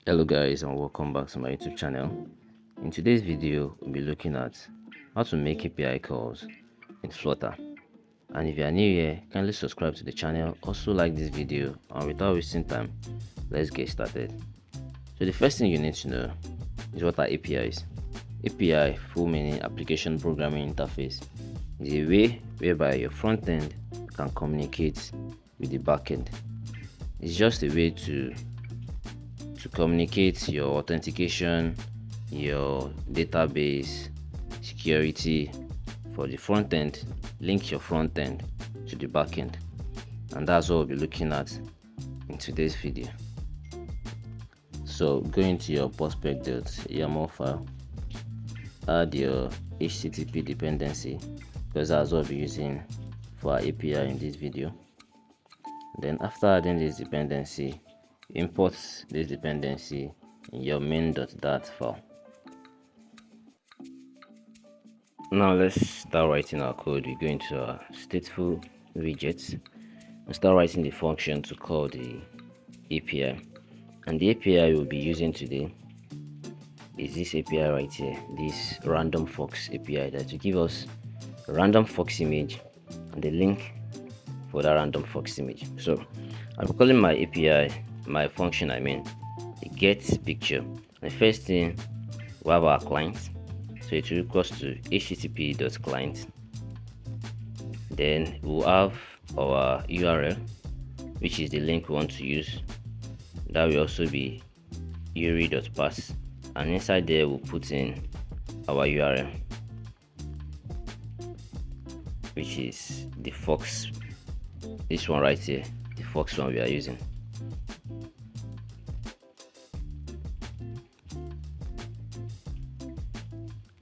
Hello guys, and welcome back to my YouTube channel. In today's video we'll be looking at how to make API calls in Flutter. And if you are new here, kindly subscribe to the channel, also like this video, and without wasting time, let's get started. So the first thing you need to know is what are APIs. API, full meaning application programming interface, is a way whereby your front end can communicate with the back end. It's just a way to communicate your authentication, your database, security for the front end, link your front end to the back end. And that's what we'll be looking at in today's video. So go into your prospect.yaml file, add your HTTP dependency, because that's what we'll be using for our API in this video. Then after adding this dependency, import this dependency in your main.dat file. Now let's start writing our code. We go into our stateful widgets and start writing the function to call the API. And the API we'll be using today is this API right here, this random fox API, that will give us a random fox image and the link for that random fox image. So I'm calling my API, my function, the get picture. The first thing, we have our client, so it will equals to http.client. Then we'll have our URL, which is the link we want to use. That will also be uri.pass, and inside there we'll put in our URL, which is the fox, this one right here, the fox one we are using.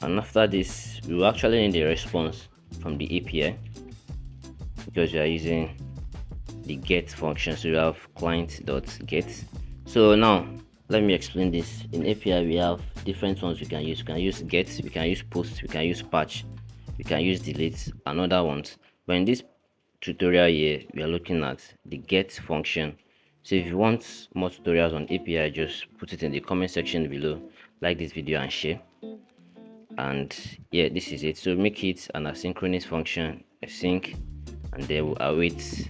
And after this, we will actually need a response from the API, because we are using the get function. So we have client.get. So now let me explain this. In API we have different ones we can use. We can use get, we can use post, we can use patch, we can use delete, and other ones. But in this tutorial here, we are looking at the get function. So if you want more tutorials on API, just put it in the comment section below, like this video and share. And yeah, this is it. So make it an asynchronous function, async, and then we'll await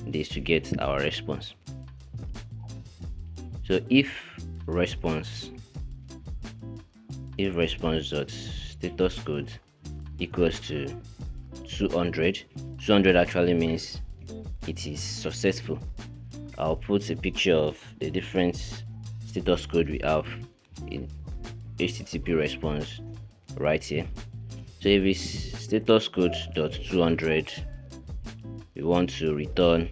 this to get our response. So if response dot status code equals to 200 actually means it is successful. I'll put a picture of the different status code we have in HTTP response right here. So if it's status code dot 200, we want to return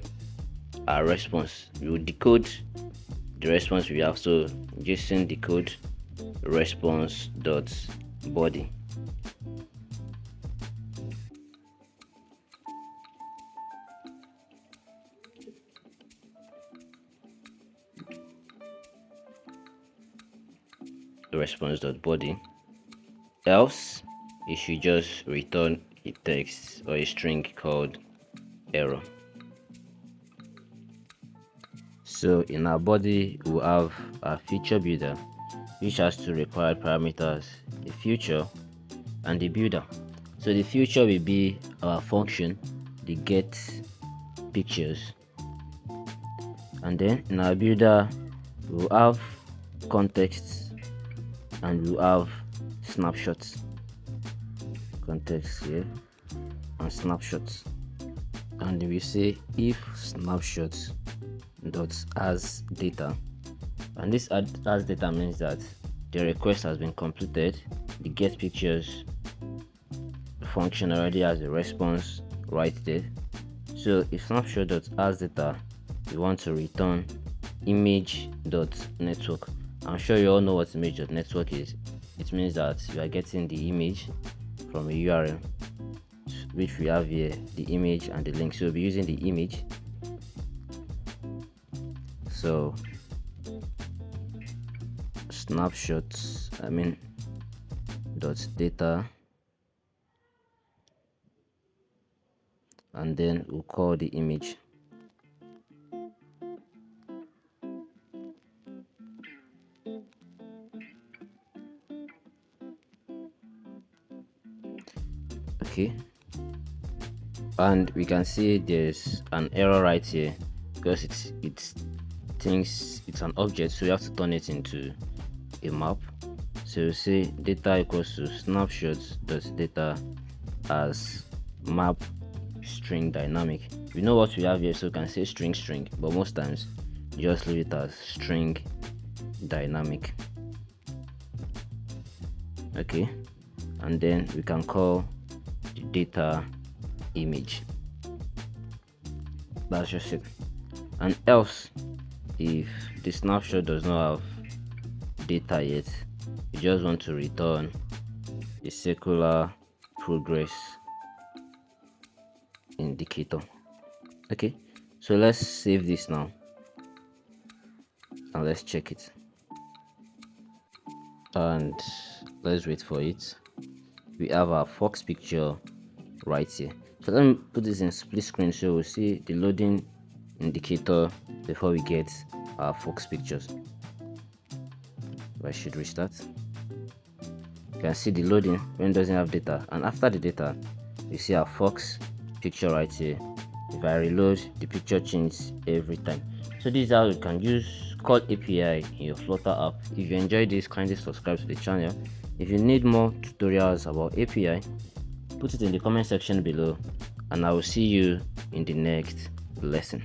our response. We will decode the response we have. So JSON decode response dot body. Response.body, else it should just return a text or a string called error. So in our body we'll have our feature builder, which has two required parameters, the feature and the builder. So the feature will be our function, the get pictures, and then in our builder we'll have context and we'll have snapshots, context here and snapshots. And we say if snapshots dot as data, and this as data means that the request has been completed. The get pictures function already has a response right there. So if snapshot dot as data, we want to return image dot network. I'm sure you all know what image dot network is. It means that you are getting the image from a URL, which we have here, the image and the link. So we'll be using the image. So snapshots dot data, and then we'll call the image. Okay, and we can see there's an error right here because it thinks it's an object, so we have to turn it into a map. So you say data equals to snapshots dot data as map string dynamic. We know what we have here, so we can say string, but most times you just leave it as string dynamic. Okay, and then we can call the data image. That's just it. And else, if the snapshot does not have data yet, you just want to return a circular progress indicator. Okay, so let's save this now and let's check it, and let's wait for it. We have our fox picture right here. So let me put this in split screen so we'll see the loading indicator before we get our fox pictures. I should restart. You can see the loading when it doesn't have data, and after the data you see our fox picture right here. If I reload, the picture changes every time. So this is how you can use call API in your Flutter app. If you enjoyed this, kindly subscribe to the channel. If you need more tutorials about API, put it in the comment section below, and I will see you in the next lesson.